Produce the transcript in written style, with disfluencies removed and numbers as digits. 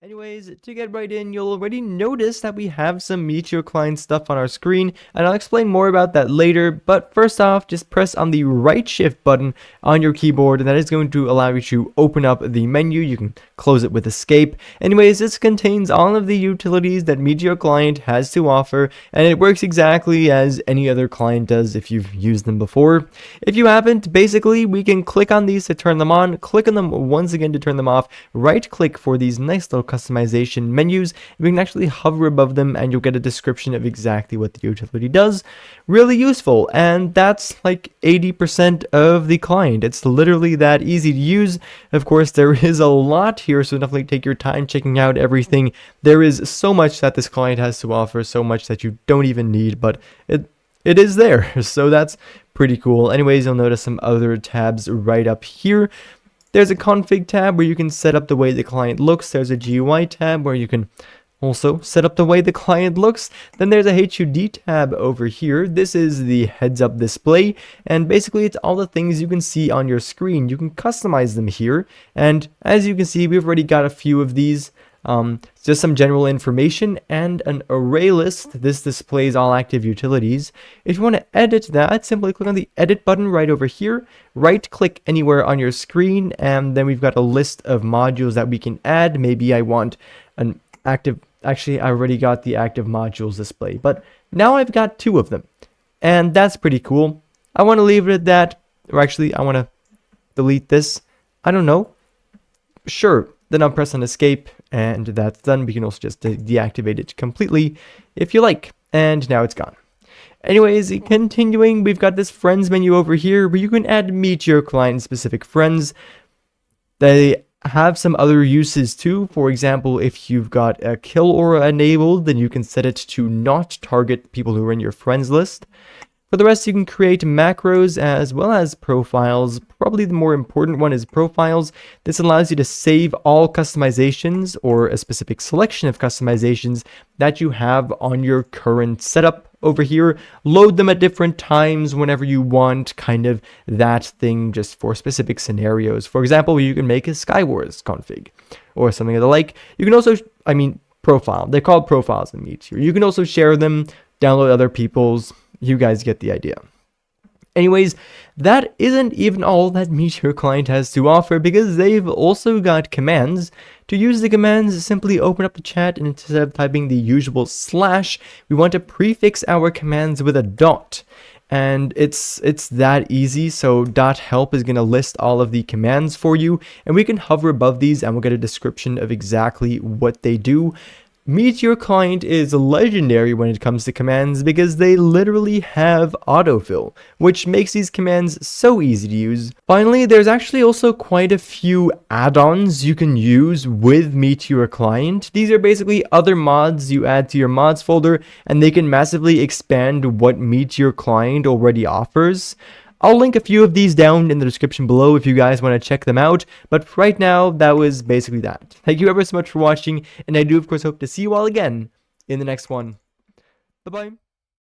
Anyways, to get right in, you'll already notice that we have some Meteor Client stuff on our screen, and I'll explain more about that later, but first off, just press on the right shift button on your keyboard, and that is going to allow you to open up the menu. You can close it with escape. Anyways, this contains all of the utilities that Meteor Client has to offer, and it works exactly as any other client does if you've used them before. If you haven't, basically, we can click on these to turn them on, click on them once again to turn them off, right click for these nice little customization menus. We can actually hover above them and you'll get a description of exactly what the utility does. Really useful, and that's like 80% of the client. It's literally that easy to use. Of course, there is a lot here, so definitely take your time checking out everything. There is so much that this client has to offer, so much that you don't even need, but it is there, so that's pretty cool. Anyways, you'll notice some other tabs right up here. There's a config tab where you can set up the way the client looks. There's a GUI tab where you can also set up the way the client looks. Then there's a HUD tab over here. This is the heads up display, and basically it's all the things you can see on your screen. You can customize them here, and as you can see, we've already got a few of these. Just some general information and an array list. This displays all active utilities. If you want to edit that, simply click on the edit button right over here, right click anywhere on your screen, and then we've got a list of modules that we can add. Maybe I want an active, actually I already got the active modules display, but now I've got two of them, and that's pretty cool. I want to leave it at that, or actually I want to delete this. I don't know. Sure. Then I'll press on escape, and that's done. We can also just deactivate it completely if you like, and now it's gone. Anyways, continuing, we've got this friends menu over here where you can add Meteor Client specific friends. They have some other uses too. For example, if you've got a kill aura enabled, then you can set it to not target people who are in your friends list. For the rest, you can create macros as well as profiles. Probably the more important one is profiles. This allows you to save all customizations or a specific selection of customizations that you have on your current setup over here. Load them at different times whenever you want, kind of that thing just for specific scenarios. For example, you can make a Skywars config or something of the like. You can also, profile. They're called profiles in Meteor. You can also share them, download other people's. You guys get the idea. Anyways, that isn't even all that Meteor Client has to offer, because they've also got commands. To use the commands, simply open up the chat, and instead of typing the usual /, we want to prefix our commands with a dot. And it's that easy. So .help is going to list all of the commands for you, and we can hover above these and we'll get a description of exactly what they do. Meteor Client is legendary when it comes to commands because they literally have autofill, which makes these commands so easy to use. Finally, there's actually also quite a few add-ons you can use with Meteor Client. These are basically other mods you add to your mods folder, and they can massively expand what Meteor Client already offers. I'll link a few of these down in the description below if you guys want to check them out, but right now, that was basically that. Thank you ever so much for watching, and I do of course hope to see you all again in the next one. Bye-bye.